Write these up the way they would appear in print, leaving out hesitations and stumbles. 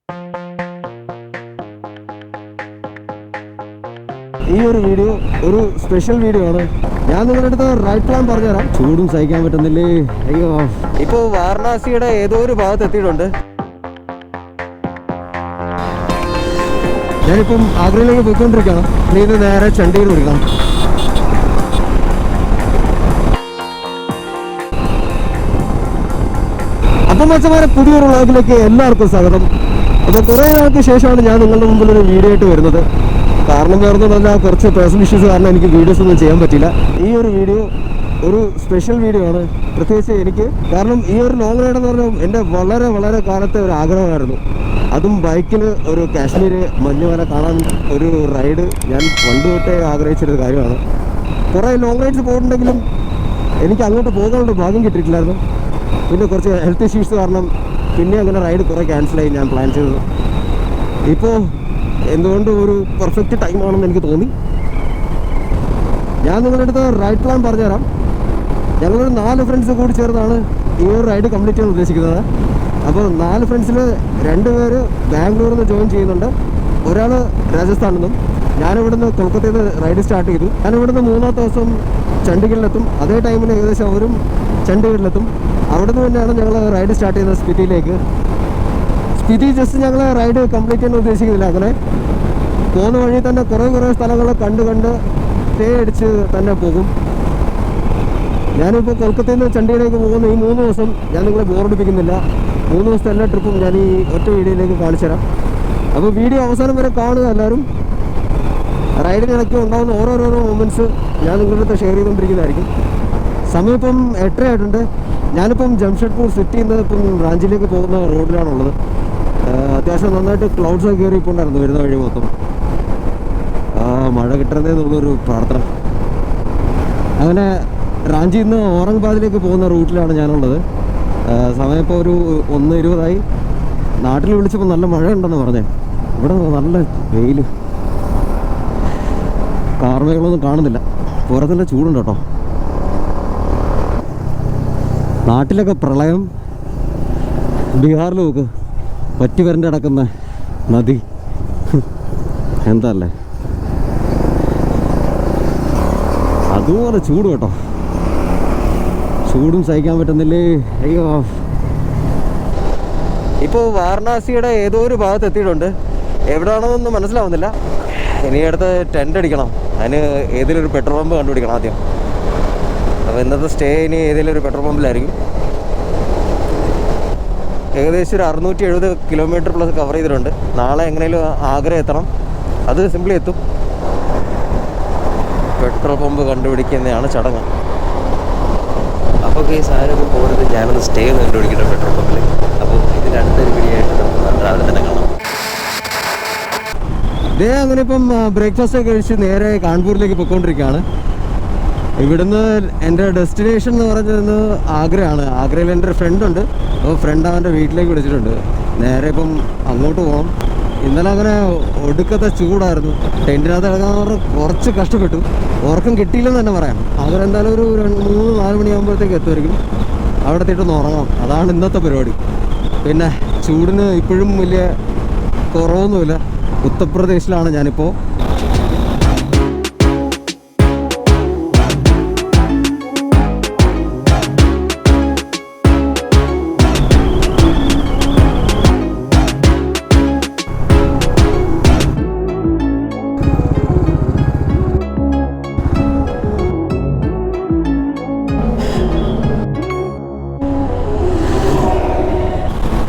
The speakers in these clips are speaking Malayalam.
ഈ ഒരു വീഡിയോ ഒരു സ്പെഷ്യൽ വീഡിയോ ആണ്. ഞാൻ നിങ്ങളുടെ അടുത്ത് റൈഡ് പ്ലാൻ പറഞ്ഞുതരാം. ചൂടും സഹിക്കാൻ പറ്റുന്നില്ലേ, അയ്യോ. ഇപ്പോൾ വാരണാസിയുടെ ഏതോ ഒരു ഭാഗത്ത് എത്തിയിട്ടുണ്ട്. ഞാനിപ്പം ആഗ്രയിലേക്ക് പോയിക്കൊണ്ടിരിക്കുകയാണ്. ഇത് നേരെ ചണ്ഡീഗഡ് പിടിക്കണം. അപ്പം മച്ചമാരെ, പുതിയൊരു വ്ളോഗിലേക്ക് എല്ലാവർക്കും സ്വാഗതം. അപ്പോൾ കുറേ നാൾക്ക് ശേഷമാണ് ഞാൻ നിങ്ങളുടെ മുമ്പിൽ ഒരു വീഡിയോ ആയിട്ട് വരുന്നത്. കാരണം വേറൊന്നുമല്ല, കുറച്ച് പേഴ്സണൽ ഇഷ്യൂസ് കാരണം എനിക്ക് വീഡിയോസ് ഒന്നും ചെയ്യാൻ പറ്റില്ല. ഈ ഒരു വീഡിയോ ഒരു സ്പെഷ്യൽ വീഡിയോ ആണ്, പ്രത്യേകിച്ച് എനിക്ക്. കാരണം ഈ ഒരു ലോങ് റൈഡ് എന്ന് പറഞ്ഞാൽ എൻ്റെ വളരെ വളരെ കാലത്തെ ഒരു ആഗ്രഹമായിരുന്നു. അതും ബൈക്കിൽ ഒരു കാശ്മീർ മഞ്ഞുമല കാണാൻ ഒരു റൈഡ് ഞാൻ പണ്ട് തൊട്ടേ ആഗ്രഹിച്ചൊരു കാര്യമാണ്. കുറേ ലോങ് റൈഡ്സ് പോയിട്ടുണ്ടെങ്കിലും എനിക്ക് അങ്ങോട്ട് പോകാനുള്ള ഭാഗ്യം കിട്ടിയിട്ടില്ലായിരുന്നു. പിന്നെ കുറച്ച് ഹെൽത്ത് ഇഷ്യൂസ് കാരണം പിന്നെ അങ്ങനെ റൈഡ് കുറേ ക്യാൻസലായി ഞാൻ പ്ലാൻ ചെയ്തത്. ഇപ്പോൾ എന്തുകൊണ്ട് ഒരു പെർഫെക്റ്റ് ടൈമാണെന്ന് എനിക്ക് തോന്നി. ഞാൻ നിങ്ങളുടെ അടുത്ത് റൈഡ് പ്ലാൻ പറഞ്ഞുതരാം. ഞങ്ങളൊരു 4 ഫ്രണ്ട്സ് കൂടി ചേർന്നാണ് ഈ ഒരു റൈഡ് കംപ്ലീറ്റ് ചെയ്യാൻ ഉദ്ദേശിക്കുന്നത്. അപ്പോൾ 4 ഫ്രണ്ട്സിൽ 2 പേര് ബാംഗ്ലൂരിൽ നിന്ന് ജോയിൻ ചെയ്യുന്നുണ്ട്, ഒരാൾ രാജസ്ഥാനിൽ നിന്നും. ഞാനിവിടുന്ന് കൊൽക്കത്തയിൽ നിന്ന് റൈഡ് സ്റ്റാർട്ട് ചെയ്തു. ഞാനിവിടുന്ന് 3-ാമത്തെ ദിവസം ചണ്ഡീഗഡിലെത്തും. അതേ ടൈമിൽ ഏകദേശം അവരും ചണ്ഡീഗഡിലെത്തും. അവിടുന്ന് തന്നെയാണ് ഞങ്ങൾ റൈഡ് സ്റ്റാർട്ട് ചെയ്യുന്നത് സ്പിറ്റിയിലേക്ക്. സ്പിറ്റി ജസ്റ്റ് ഞങ്ങൾ റൈഡ് കംപ്ലീറ്റ് ചെയ്യാൻ ഉദ്ദേശിക്കുന്നില്ല. അങ്ങനെ പോകുന്ന വഴി തന്നെ കുറേ സ്ഥലങ്ങൾ കണ്ട് സ്റ്റേ അടിച്ച് തന്നെ പോകും. ഞാനിപ്പോൾ കൊൽക്കത്തയിൽ നിന്ന് ചണ്ഡീഗഡിലേക്ക് പോകുന്ന ഈ 3 ദിവസം ഞാൻ നിങ്ങളെ ബോറടിപ്പിക്കുന്നില്ല. 3 ദിവസത്തെ എല്ലാ ട്രിപ്പും ഞാൻ ഈ ഒറ്റ വീഡിയോയിലേക്ക് കാണിച്ചു തരാം. അപ്പോൾ വീഡിയോ അവസാനം വരെ കാണുക എല്ലാവരും. റൈഡിനിടയ്ക്ക് ഉണ്ടാകുന്ന ഓരോരോ മൊമെൻറ്റ്സ് ഞാൻ നിങ്ങളുടെ അടുത്ത് ഷെയർ ചെയ്തുകൊണ്ടിരിക്കുന്നതായിരിക്കും. സമയം ഇപ്പം 8:30 ആയിട്ടുണ്ട്. ഞാനിപ്പം ജംഷഡ്പൂർ സിറ്റിയിൽ നിന്ന് ഇപ്പം റാഞ്ചിയിലേക്ക് പോകുന്ന റോഡിലാണുള്ളത്. അത്യാവശ്യം നന്നായിട്ട് ക്ലൗഡ്സ് ഒക്കെ കയറി ഇപ്പോൾ ഉണ്ടായിരുന്നു വരുന്ന വഴി മൊത്തം. മഴ കിട്ടണമെന്നുള്ളൊരു പ്രാർത്ഥന. അങ്ങനെ റാഞ്ചിയിൽ നിന്ന് ഔറംഗാബാദിലേക്ക് പോകുന്ന റൂട്ടിലാണ് ഞാനുള്ളത്. സമയം ഇപ്പോൾ ഒരു 1:20 നാട്ടിൽ വിളിച്ചപ്പോൾ നല്ല മഴ ഉണ്ടെന്ന് പറഞ്ഞേ. ഇവിടെ നല്ല വെയിൽ, കാർമേഘങ്ങളൊന്നും കാണുന്നില്ല. പുറത്തിൻ്റെ ചൂടുണ്ട് കേട്ടോ. നാട്ടിലൊക്കെ പ്രളയം. ബീഹാറിൽ നോക്ക്, പറ്റി വരണ്ട് കിടക്കുന്ന നദി. എന്താ അല്ലേ, അതുപോലെ ചൂട് കേട്ടോ. ചൂടും സഹിക്കാൻ പറ്റുന്നില്ലേ, അയ്യോ. ഇപ്പോൾ വാരണാസിയുടെ ഏതോ ഒരു ഭാഗത്ത് എത്തിയിട്ടുണ്ട്. എവിടെയാണെന്നൊന്നും മനസ്സിലാവുന്നില്ല. ഇനി അടുത്ത് ടെൻ്റ് അടിക്കണം. അതിന് ഏതെങ്കിലും ഒരു പെട്രോൾ പമ്പ് കണ്ടുപിടിക്കണം ആദ്യം. അപ്പോൾ ഇന്നത്തെ സ്റ്റേ ഇനി ഏതെങ്കിലും ഒരു പെട്രോൾ പമ്പിലായിരിക്കും. ഏകദേശം ഒരു 670 കിലോമീറ്റർ പ്ലസ് കവർ ചെയ്തിട്ടുണ്ട്. നാളെ എങ്ങനെയും ആഗ്ര എത്തണം. അത് സിംപ്ലി എത്തും. പെട്രോൾ പമ്പ് കണ്ടുപിടിക്കുന്നതാണ് ചടങ്ങ്. അപ്പോൾ കേസ് ആരൊക്കെ പോകുന്നത്, ഞാനൊന്ന് സ്റ്റേ ഒന്ന് കണ്ടുപിടിക്കട്ടെ പെട്രോൾ പമ്പിൽ. അപ്പോൾ ഇത് 2 വീഡിയോ ആയിട്ട് നമുക്ക് രാവിലെ തന്നെ കാണാം. ഇതേ അങ്ങനെ ഇപ്പം ബ്രേക്ക്ഫാസ്റ്റ് ഒക്കെ കഴിച്ച് നേരെ കാൺപൂരിലേക്ക് പോയിക്കൊണ്ടിരിക്കുകയാണ്. ഇവിടുന്ന് എൻ്റെ ഡെസ്റ്റിനേഷൻ എന്ന് പറഞ്ഞത് ആഗ്രയാണ്. ആഗ്രയിൽ എൻ്റെ ഒരു ഫ്രണ്ടുണ്ട്. അപ്പോൾ ഫ്രണ്ട് അവൻ്റെ വീട്ടിലേക്ക് വിളിച്ചിട്ടുണ്ട്. നേരെ ഇപ്പം അങ്ങോട്ട് പോകണം. ഇന്നലെ അങ്ങനെ ഒടുക്കത്തെ ചൂടായിരുന്നു. ടെൻറ്റിനകത്ത് ഇറങ്ങാൻ പറഞ്ഞാൽ കുറച്ച് കഷ്ടപ്പെട്ടു. ഉറക്കം കിട്ടിയില്ലെന്ന് തന്നെ പറയാം. അവരെന്തായാലും ഒരു 3-4 മണിയാകുമ്പോഴത്തേക്ക് എത്തുമായിരിക്കും. അവിടെ എത്തിയിട്ടൊന്ന് ഉറങ്ങാം. അതാണ് ഇന്നത്തെ പരിപാടി. പിന്നെ ചൂടിന് ഇപ്പോഴും വലിയ കുറവൊന്നുമില്ല. ഉത്തർപ്രദേശിലാണ് ഞാനിപ്പോൾ.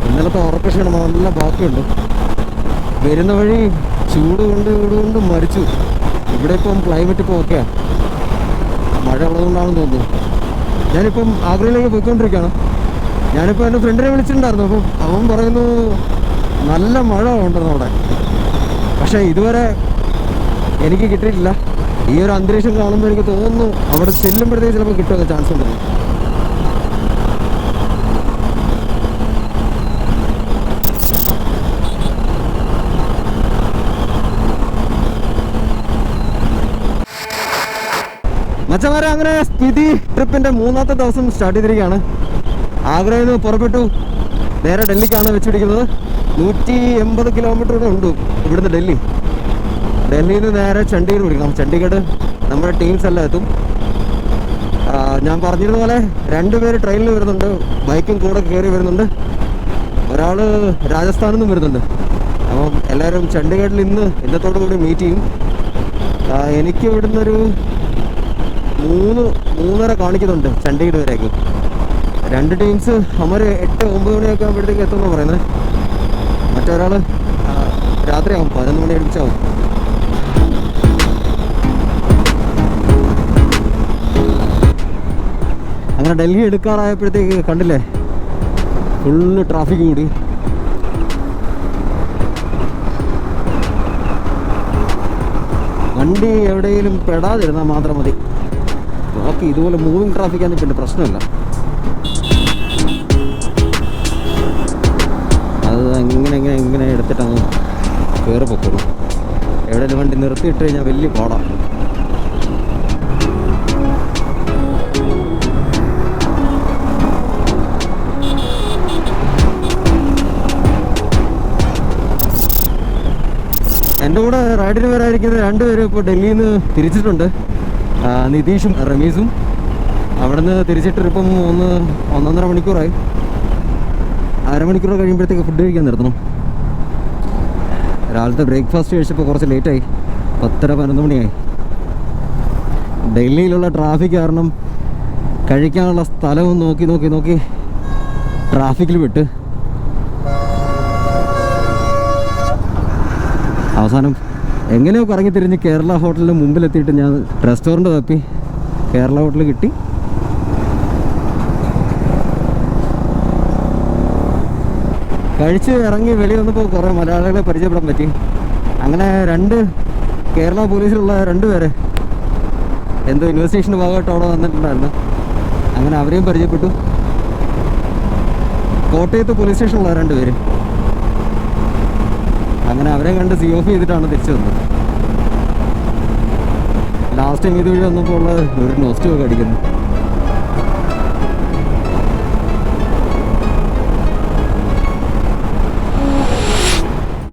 ഇന്നലത്തെ ഉറക്കക്ഷീണം നല്ല ബാക്കിയുണ്ട്. വരുന്ന വഴി ചൂട് കൊണ്ട് മരിച്ചു. ഇവിടെ ഇപ്പം ക്ലൈമറ്റ് ഇപ്പോൾ ഓക്കെയാണ്. മഴ ഉള്ളതുകൊണ്ടാണെന്ന് തോന്നുന്നു. ഞാനിപ്പം ആഗ്രയിലേക്ക് പോയിക്കൊണ്ടിരിക്കുകയാണ്. ഞാനിപ്പോൾ എൻ്റെ ഫ്രണ്ടിനെ വിളിച്ചിട്ടുണ്ടായിരുന്നു. അപ്പം അവൻ പറയുന്നു നല്ല മഴ ഉണ്ടെന്ന് അവിടെ. പക്ഷേ ഇതുവരെ എനിക്ക് കിട്ടിയിട്ടില്ല. ഈ ഒരു അന്തരീക്ഷം കാണുമ്പോൾ എനിക്ക് തോന്നുന്നു അവിടെ ചെല്ലുമ്പോഴത്തേക്ക് ചിലപ്പോൾ കിട്ടുമൊക്കെ ചാൻസ് ഉണ്ടെന്ന്. മച്ചമാരെ, അങ്ങനെ സ്പിതി ട്രിപ്പിൻ്റെ 3-ാമത്തെ ദിവസം സ്റ്റാർട്ട് ചെയ്തിരിക്കുകയാണ്. ആഗ്രയിൽ നിന്ന് പുറപ്പെട്ടു. നേരെ ഡൽഹിക്കാണ് വെച്ച് പിടിക്കുന്നത്. 180 കിലോമീറ്റർ ഉണ്ട് ഇവിടുന്ന് ഡൽഹിയിൽ നിന്ന് നേരെ ചണ്ഡീഗഡ് പിടിക്കണം. ചണ്ഡീഗഡ് നമ്മുടെ ടീംസ് എല്ലാം എത്തും. ഞാൻ പറഞ്ഞിരുന്ന പോലെ 2 പേര് ട്രെയിനിൽ വരുന്നുണ്ട്, ബൈക്കും കൂടെ കയറി വരുന്നുണ്ട്. ഒരാൾ രാജസ്ഥാനിൽ നിന്നും വരുന്നുണ്ട്. അപ്പം എല്ലാവരും ചണ്ഡീഗഡിൽ ഇന്നത്തോടു കൂടി മീറ്റ് ചെയ്യും. എനിക്ക് ഇവിടുന്ന് ഒരു 3:30 കാണിക്കുന്നുണ്ട് ചണ്ഡീഗഡ് വരേക്ക്. 2 ടീംസ് അവർ 8-9 മണിയൊക്കെ ആകുമ്പോഴത്തേക്ക് എത്തുമെന്ന് പറയുന്നത്. മറ്റൊരാൾ രാത്രിയാകും, 11 മണി അടുപ്പിച്ചാവും. അങ്ങനെ ഡൽഹി എടുക്കാറായപ്പോഴത്തേക്ക് കണ്ടില്ലേ, ഫുള്ള് ട്രാഫിക് കൂടി. വണ്ടി എവിടെയെങ്കിലും പെടാതിരുന്നാൽ മാത്രം മതി. ബാക്കി ഇതുപോലെ മൂവിങ് ട്രാഫിക് ആണെങ്കിൽ പിന്നെ പ്രശ്നമില്ല. അത് ഇങ്ങനെ എടുത്തിട്ടങ്ങ് കയറി പൊക്കോളൂ. എവിടെയെങ്കിലും വണ്ടി നിർത്തിയിട്ട് കഴിഞ്ഞാൽ വലിയ പാടാണ്. എൻ്റെ കൂടെ റൈഡിന് വരാതിരിക്കുന്ന 2 പേര് ഇപ്പോൾ ഡൽഹിയിൽ നിന്ന് തിരിച്ചിട്ടുണ്ട്. നിതീഷും റമീസും. അവിടെ നിന്ന് തിരിച്ചിട്ട് ഇപ്പം 1.5 മണിക്കൂറായി. അരമണിക്കൂർ കഴിയുമ്പോഴത്തേക്ക് ഫുഡ് കഴിക്കാൻ നിർത്തണം. രാവിലത്തെ ബ്രേക്ക്ഫാസ്റ്റ് കഴിച്ചപ്പോൾ കുറച്ച് ലേറ്റായി, 10-11 മണിയായി. ഡൽഹിയിലുള്ള ട്രാഫിക് കാരണം കഴിക്കാനുള്ള സ്ഥലവും നോക്കി ട്രാഫിക്കിൽ വിട്ട് അവസാനം എങ്ങനെയോ കറങ്ങി തിരിഞ്ഞ് കേരള ഹോട്ടലിന് മുമ്പിലെത്തിയിട്ട് ഞാൻ റെസ്റ്റോറൻറ്റ് തപ്പി കേരള ഹോട്ടൽ കിട്ടി. കഴിച്ച് ഇറങ്ങി വെളി വന്നപ്പോൾ കുറേ മലയാളികളെ പരിചയപ്പെടാൻ പറ്റി. അങ്ങനെ 2 കേരള പോലീസിലുള്ള 2 പേര് എന്തോ ഇൻവെസ്റ്റിഗേഷൻ്റെ ഭാഗമായിട്ട് അവിടെ വന്നിട്ടുണ്ടായിരുന്നു. അങ്ങനെ അവരെയും പരിചയപ്പെട്ടു. കോട്ടയത്ത് പോലീസ് സ്റ്റേഷനുള്ള 2 പേര്. അങ്ങനെ അവരെ കണ്ട് സി ഓഫ് ചെയ്തിട്ടാണ് തിരിച്ചു വന്നത്. ലാസ്റ്റ് ടൈം ഇതുവഴി വന്നപ്പോൾ ഉള്ള ഒരു നോസ്റ്റൊക്കെ അടിക്കുന്നു.